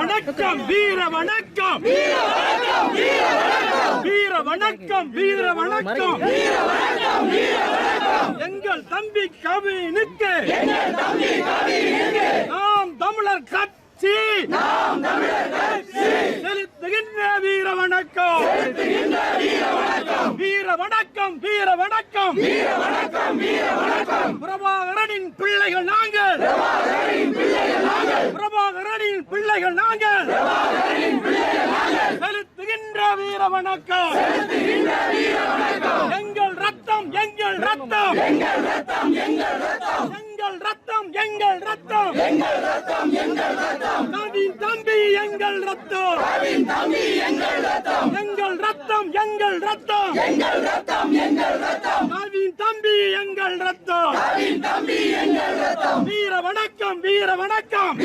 வணக்கம் வீர வணக்கம் வீர வணக்கம் வீர வணக்கம் எங்கள் தம்பி கவினுக்கு நாம் தமிழர் கட்சி செலுத்துகின்ற வீர வணக்கம் வீர வணக்கம் வீர வணக்கம் பிரபாகரனின் பிள்ளைகள் நாங்கள் பிரபாகரனின் பிள்ளைகள் நாங்கள் செலுத்துகின்ற வீர வணக்கம் எங்கள் ரத்தம் எங்கள் ரத்தம் எங்கள் ரத்தம் எங்கள் ரத்தம் கவின் தம்பி எங்கள் ரத்தம் எங்கள் ரத்தம் எங்கள் ரத்தம் கவின் தம்பி எங்கள் ரத்தம் வீர வணக்கம் வீர வணக்கம்